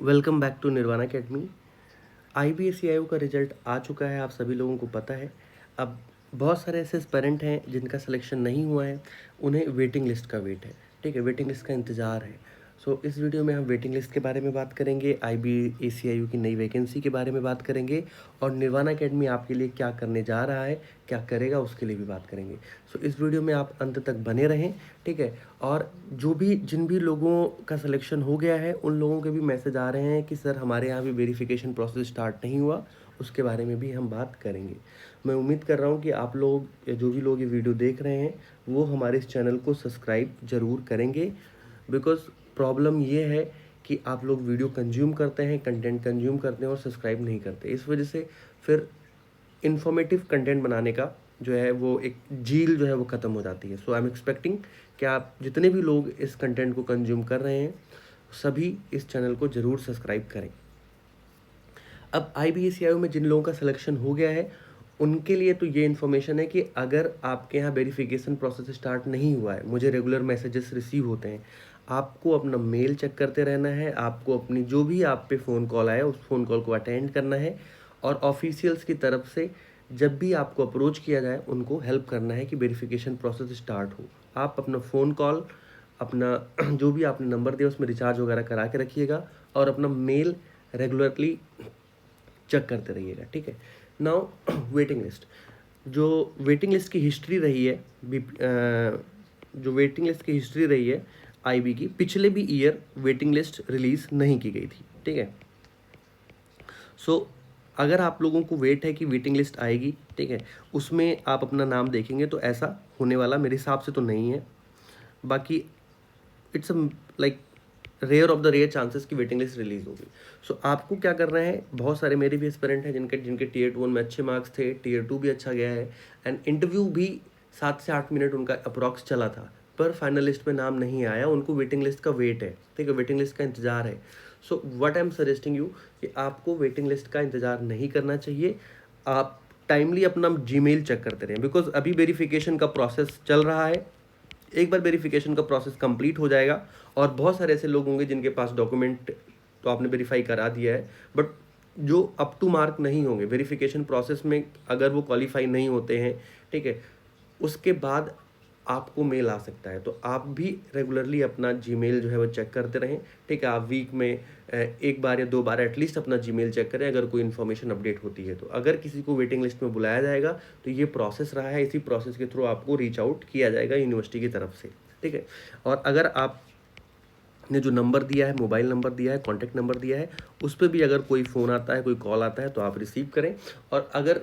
Welcome back to Nirvana academy. IBACIO का result आ चुका है, आप सभी लोगों को पता है। अब बहुत सारे ऐसे एस्पिरेंट हैं जिनका सिलेक्शन नहीं हुआ है, उन्हें वेटिंग लिस्ट का वेट है, ठीक है, वेटिंग लिस्ट का इंतज़ार है। सो इस वीडियो में हम वेटिंग लिस्ट के बारे में बात करेंगे, IBACIO की नई वैकेंसी के बारे में बात करेंगे और निर्वाणा अकेडमी आपके लिए क्या करने जा रहा है, क्या करेगा, उसके लिए भी बात करेंगे। सो इस वीडियो में आप अंत तक बने रहें, ठीक है। और जिन भी लोगों का सिलेक्शन हो गया है, उन लोगों के भी मैसेज आ रहे हैं कि सर हमारे यहाँ भी वेरिफिकेशन प्रोसेस स्टार्ट नहीं हुआ, उसके बारे में भी हम बात करेंगे। मैं उम्मीद कर रहा हूँ कि आप लोग या जो भी लोग ये वीडियो देख रहे हैं वो हमारे इस चैनल को सब्सक्राइब ज़रूर करेंगे। बिकॉज़ प्रॉब्लम ये है कि आप लोग वीडियो कंज्यूम करते हैं, कंटेंट कंज्यूम करते हैं और सब्सक्राइब नहीं करते। इस वजह से फिर इन्फॉर्मेटिव कंटेंट बनाने का जो है वो एक झील जो है वो ख़त्म हो जाती है। सो आई एम एक्सपेक्टिंग कि आप जितने भी लोग इस कंटेंट को कंज्यूम कर रहे हैं सभी इस चैनल को ज़रूर सब्सक्राइब करें। अब IBACIO में जिन लोगों का सिलेक्शन हो गया है उनके लिए तो ये इन्फॉर्मेशन है कि अगर आपके यहाँ वेरिफिकेशन प्रोसेस स्टार्ट नहीं हुआ है, मुझे रेगुलर मैसेजेस रिसीव होते हैं, आपको अपना मेल चेक करते रहना है, आपको अपनी जो भी आप पे फ़ोन कॉल आया उस फ़ोन कॉल को अटेंड करना है और ऑफिशियल्स की तरफ से जब भी आपको अप्रोच किया जाए उनको हेल्प करना है कि वेरिफिकेशन प्रोसेस स्टार्ट हो। आप अपना फ़ोन कॉल, अपना जो भी आपने नंबर दिया उसमें रिचार्ज वगैरह करा के रखिएगा और अपना मेल रेगुलरली चेक करते रहिएगा, ठीक है। नाउ वेटिंग लिस्ट, जो वेटिंग लिस्ट की हिस्ट्री रही है जो वेटिंग लिस्ट की हिस्ट्री रही है IB की, पिछले भी ईयर वेटिंग लिस्ट रिलीज़ नहीं की गई थी, ठीक है। सो अगर आप लोगों को वेट है कि वेटिंग लिस्ट आएगी, ठीक है, उसमें आप अपना नाम देखेंगे तो ऐसा होने वाला मेरे हिसाब से तो नहीं है। बाकी it's like rare of the rare chances की वेटिंग लिस्ट रिलीज होगी। सो आपको क्या करना है, बहुत सारे मेरे भी एस्पिरेंट हैं जिनके जिनके Tier 1 में अच्छे मार्क्स थे, Tier 2 भी अच्छा गया है एंड इंटरव्यू भी 7 से 8 मिनट उनका अप्रॉक्स चला था, पर फाइनल लिस्ट में नाम नहीं आया, उनको वेटिंग लिस्ट का वेट है, ठीक है, वेटिंग लिस्ट का इंतजार है। So what I am suggesting you कि आपको वेटिंग लिस्ट का इंतजार नहीं करना चाहिए। आप टाइमली अपना जीमेल चेक करते रहें, बिकॉज अभी वेरिफिकेशन का प्रोसेस चल रहा है। एक बार वेरिफिकेशन का प्रोसेस कंप्लीट हो जाएगा और बहुत सारे ऐसे लोग होंगे जिनके पास डॉक्यूमेंट तो आपने वेरीफाई करा दिया है, बट जो अप टू मार्क नहीं होंगे वेरिफिकेशन प्रोसेस में, अगर वो क्वालिफाई नहीं होते हैं, ठीक है, उसके बाद आपको मेल आ सकता है। तो आप भी रेगुलरली अपना जीमेल जो है वो चेक करते रहें, ठीक है। आप वीक में एक बार या 2 बार एटलीस्ट अपना जीमेल चेक करें अगर कोई इन्फॉर्मेशन अपडेट होती है तो। अगर किसी को वेटिंग लिस्ट में बुलाया जाएगा तो ये प्रोसेस रहा है, इसी प्रोसेस के थ्रू आपको रीच आउट किया जाएगा यूनिवर्सिटी की तरफ से, ठीक है। और अगर आप ने जो नंबर दिया है, मोबाइल नंबर दिया है, कॉन्टैक्ट नंबर दिया है, उस पर भी अगर कोई फ़ोन आता है, कोई कॉल आता है तो आप रिसीव करें। और अगर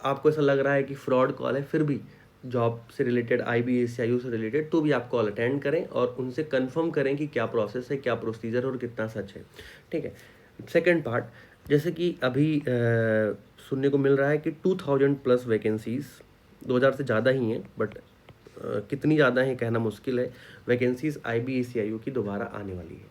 आपको ऐसा लग रहा है कि फ्रॉड कॉल है, फिर भी जॉब से रिलेटेड, IBACIO से रिलेटेड, तो भी आप कॉल अटेंड करें और उनसे कंफर्म करें कि क्या प्रोसेस है, क्या प्रोसीजर और कितना सच है, ठीक है। सेकंड पार्ट, जैसे कि अभी सुनने को मिल रहा है कि 2000 प्लस वैकेंसीज़, 2000 से ज़्यादा ही हैं, बट कितनी ज़्यादा है कहना मुश्किल है, वैकेंसीज़ IBACIO की दोबारा आने वाली है।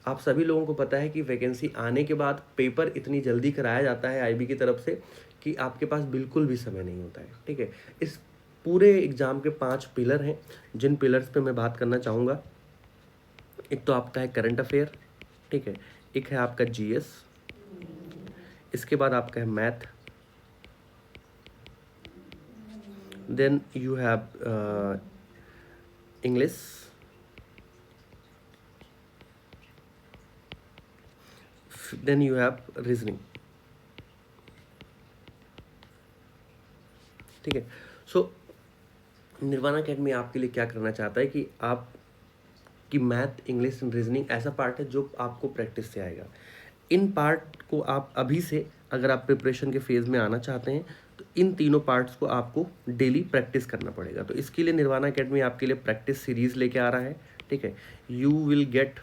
आप सभी लोगों को पता है कि वैकेंसी आने के बाद पेपर इतनी जल्दी कराया जाता है IB की तरफ से कि आपके पास बिल्कुल भी समय नहीं होता है, ठीक है। इस पूरे एग्ज़ाम के 5 पिलर हैं, जिन पिलर्स पे मैं बात करना चाहूँगा। एक तो आपका है करंट अफेयर, ठीक है, एक है आपका GS, इसके बाद आपका है math, then you have English, then you have reasoning, ठीक है। सो निर्वाणा अकेडमी आपके लिए क्या करना चाहता है कि आप कि मैथ, इंग्लिश एंड रीजनिंग ऐसा पार्ट है जो आपको प्रैक्टिस से आएगा। इन पार्ट को आप अभी से, अगर आप प्रिपरेशन के फेज़ में आना चाहते हैं तो इन तीनों पार्ट्स को आपको डेली प्रैक्टिस करना पड़ेगा। तो इसके लिए निर्वाणा अकेडमी आपके लिए प्रैक्टिस सीरीज़ लेके आ रहा है, ठीक है। यू विल गेट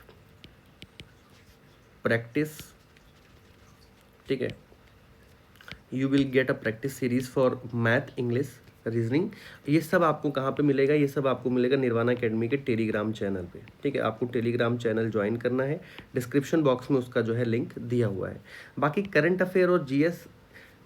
प्रैक्टिस, ठीक है, you will get a practice series for math, English, reasoning. ये सब आपको कहाँ पे मिलेगा, ये सब आपको मिलेगा निर्वाणा अकेडमी के टेलीग्राम चैनल पे, ठीक है। आपको टेलीग्राम चैनल ज्वाइन करना है, डिस्क्रिप्शन बॉक्स में उसका जो है लिंक दिया हुआ है। बाकी करंट अफेयर और GS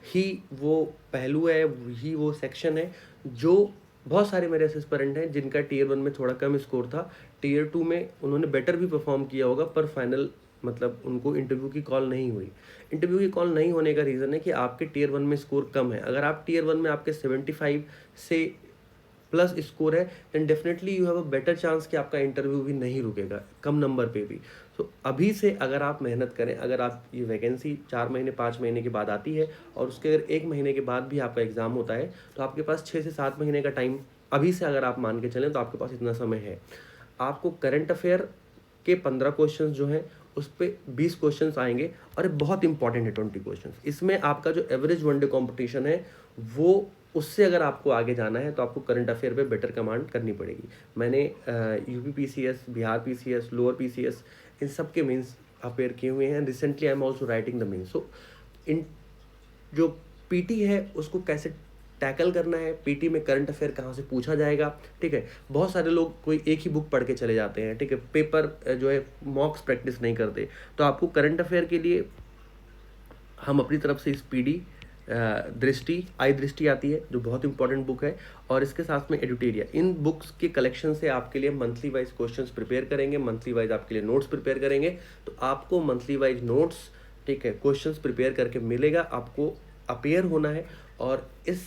ही वो पहलू है, ही वो सेक्शन है जो बहुत सारे मेरे एस्पिरेंट हैं जिनका Tier 1 में थोड़ा कम स्कोर था, Tier 2 में उन्होंने बेटर भी परफॉर्म किया होगा, पर फाइनल मतलब उनको इंटरव्यू की कॉल नहीं हुई। इंटरव्यू की कॉल नहीं होने का रीज़न है कि आपके टियर 1 में स्कोर कम है। अगर आप टियर 1 में आपके 75 से प्लस स्कोर है, then definitely you have a better chance कि आपका इंटरव्यू भी नहीं रुकेगा, कम नंबर पे भी। तो अभी से अगर आप मेहनत करें, अगर आप ये वैकेंसी 4 महीने 5 महीने के बाद आती है और उसके अगर 1 महीने के बाद भी आपका एग्ज़ाम होता है, तो आपके पास 6 से 7 महीने का टाइम अभी से अगर आप मान के चलें तो आपके पास इतना समय है। आपको करंट अफेयर के 15 क्वेश्चंस जो हैं उस पे 20 क्वेश्चंस आएंगे और ये बहुत इंपॉर्टेंट है 20 क्वेश्चंस। इसमें आपका जो एवरेज वनडे कंपटीशन है वो उससे अगर आपको आगे जाना है तो आपको करंट अफेयर पे बेटर कमांड करनी पड़ेगी। मैंने UP PCS, Bihar PCS, lower PCS इन सब के मेंस अपेयर किए हुए हैं। Recently I am also writing the mains. So इन जो पीटी है उसको कैसे टैकल करना है, पीटी में करंट अफेयर कहाँ से पूछा जाएगा, ठीक है। बहुत सारे लोग कोई एक ही बुक पढ़ के चले जाते हैं, ठीक है, पेपर जो है मॉक्स प्रैक्टिस नहीं करते। तो आपको करंट अफेयर के लिए हम अपनी तरफ से इस पीडी दृष्टि, आई दृष्टि आती है जो बहुत इंपॉर्टेंट बुक है, और इसके साथ में एडुटेरिया, इन बुक्स के कलेक्शन से आपके लिए मंथली वाइज क्वेश्चंस प्रिपेयर करेंगे, मंथली वाइज आपके लिए नोट्स प्रिपेयर करेंगे। तो आपको मंथली वाइज नोट्स, ठीक है, क्वेश्चंस प्रिपेयर करके मिलेगा, आपको अपेयर होना है और इस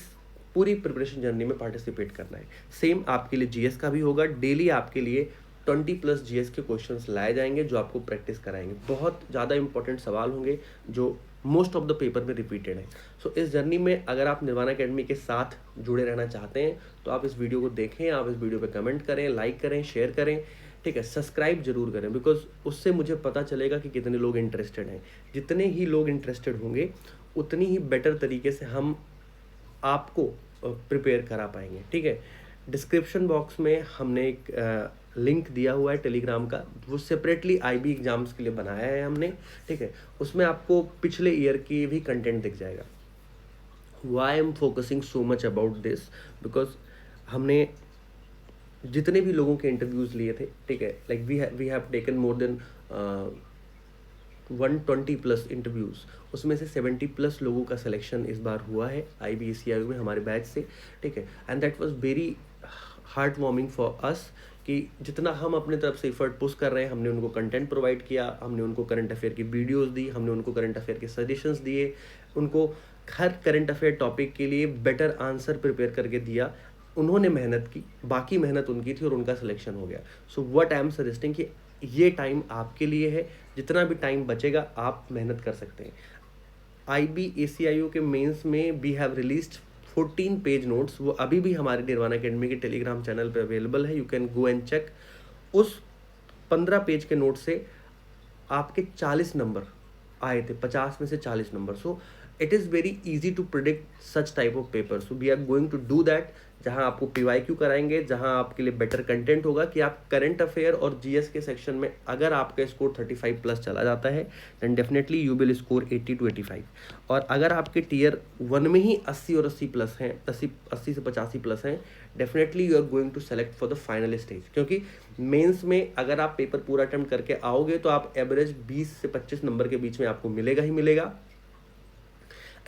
पूरी प्रिपरेशन जर्नी में पार्टिसिपेट करना है। सेम आपके लिए जीएस का भी होगा। डेली आपके लिए 20+ जीएस के क्वेश्चंस लाए जाएंगे जो आपको प्रैक्टिस कराएंगे। बहुत ज़्यादा इंपॉर्टेंट सवाल होंगे जो मोस्ट ऑफ द पेपर में रिपीटेड है। सो इस जर्नी में अगर आप निर्वाणा अकेडमी के साथ जुड़े रहना चाहते हैं तो आप इस वीडियो को देखें, आप इस वीडियो पे कमेंट करें, लाइक करें, शेयर करें, ठीक है, सब्सक्राइब जरूर करें, बिकॉज उससे मुझे पता चलेगा कि कितने लोग इंटरेस्टेड हैं। जितने ही लोग इंटरेस्टेड होंगे उतनी ही बेटर तरीके से हम आपको प्रिपेयर करा पाएंगे, ठीक है। डिस्क्रिप्शन बॉक्स में हमने एक लिंक दिया हुआ है टेलीग्राम का, वो सेपरेटली आईबी एग्जाम्स के लिए बनाया है हमने, ठीक है। उसमें आपको पिछले ईयर की भी कंटेंट दिख जाएगा। Why am focusing so much about this, because हमने जितने भी लोगों के इंटरव्यूज़ लिए थे, ठीक है, like we have taken more than 120+ interviews, उसमें से 70+ लोगों का सिलेक्शन इस बार हुआ है IBACIU में हमारे बैच से, ठीक है। And that was very heart warming for us कि जितना हम अपने तरफ से एफर्ट पुश कर रहे हैं, हमने उनको कंटेंट प्रोवाइड किया, हमने उनको करंट अफेयर की वीडियोस दी, हमने उनको करंट अफेयर के सजेशंस दिए, उनको हर करंट अफेयर टॉपिक के लिए बेटर आंसर प्रिपेयर करके दिया। उन्होंने मेहनत की, बाकी मेहनत उनकी थी और उनका सिलेक्शन हो गया। So what I am suggesting कि ये टाइम आपके लिए है, जितना भी टाइम बचेगा आप मेहनत कर सकते हैं। IBACIU के मेंस में we have released 14 page notes, वो अभी भी हमारे निर्वाणा अकेडमी के टेलीग्राम चैनल पे अवेलेबल है, you can go and check. उस 15 पेज के नोट से आपके 40 नंबर आए थे, 50 में से 40 number. So it is very easy to predict such type of paper. So we are going to do that, जहां आपको PYQ कराएंगे, जहां आपके लिए बेटर कंटेंट होगा कि आप करंट अफेयर और GS के सेक्शन में अगर आपका स्कोर 35+ चला जाता है then definitely you will score 80 to 85। और अगर आपके टियर 1 में ही 80 और 80+ हैं, 80 से 85+ हैं, definitely you are going to select for the final stage. क्योंकि मेंस में अगर आप पेपर पूरा अटेम्प्ट करके आओगे तो आप एवरेज 20 से 25 नंबर के बीच में आपको मिलेगा ही मिलेगा।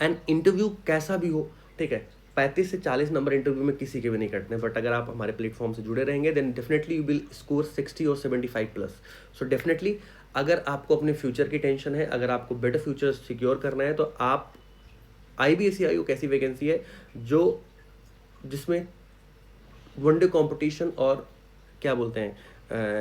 एंड इंटरव्यू कैसा भी हो, ठीक है, 35 से 40 नंबर इंटरव्यू में किसी के भी नहीं कटने, बट अगर आप हमारे प्लेटफॉर्म से जुड़े रहेंगे then definitely you will score 60 और 75+। सो डेफिनेटली अगर आपको अपने फ्यूचर की टेंशन है, अगर आपको बेटर फ्यूचर सिक्योर करना है, तो आप IBACIU एक ऐसी वैकेंसी है जिसमें वनडे कंपटीशन और क्या बोलते हैं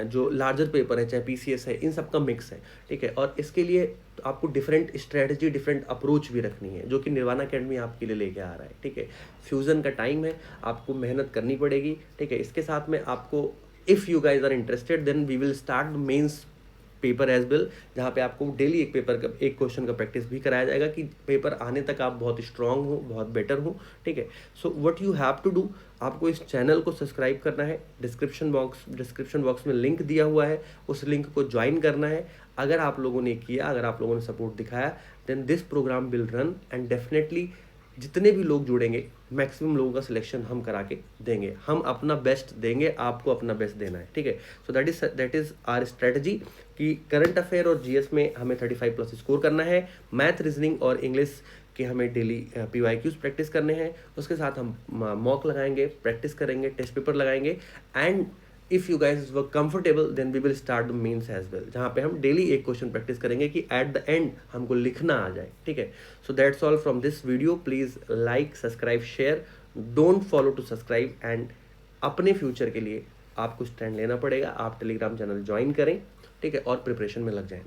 जो लार्जर पेपर है, चाहे PCS है, इन सब का मिक्स है, ठीक है। और इसके लिए आपको डिफरेंट स्ट्रेटजी, डिफरेंट अप्रोच भी रखनी है, जो कि निर्वाणा अकेडमी आपके लिए लेके आ रहा है, ठीक है। फ्यूजन का टाइम है, आपको मेहनत करनी पड़ेगी, ठीक है। इसके साथ में आपको, if you guys are interested then we will start mains paper as well, जहाँ पे आपको डेली एक क्वेश्चन का प्रैक्टिस भी कराया जाएगा कि पेपर आने तक आप बहुत स्ट्रांग हो, बहुत बेटर हो, ठीक है। So what you have to do, आपको इस चैनल को सब्सक्राइब करना है, डिस्क्रिप्शन बॉक्स में लिंक दिया हुआ है, उस लिंक को ज्वाइन करना है। अगर आप लोगों ने किया, अगर आप लोगों ने सपोर्ट दिखाया then this programme will run and definitely जितने भी लोग जुड़ेंगे मैक्सिमम लोगों का सिलेक्शन हम करा के देंगे। हम अपना बेस्ट देंगे, आपको अपना बेस्ट देना है, ठीक है। So that is our strategy कि करंट अफेयर और GS में हमें 35+ स्कोर करना है, मैथ, रीजनिंग और इंग्लिश के हमें डेली PYQs प्रैक्टिस करने हैं, उसके साथ हम मॉक लगाएंगे, प्रैक्टिस करेंगे, टेस्ट पेपर लगाएंगे and if you guys were comfortable then we will start the mains as well, जहाँ पे हम डेली एक क्वेश्चन प्रैक्टिस करेंगे कि एट द एंड हमको लिखना आ जाए, ठीक है। So that's all from this video. Please like, subscribe, share, don't follow to subscribe. And अपने फ्यूचर के लिए आपको स्टैंड लेना पड़ेगा, आप टेलीग्राम चैनल ज्वाइन करें, ठीक है, और प्रिपरेशन में लग जाएं।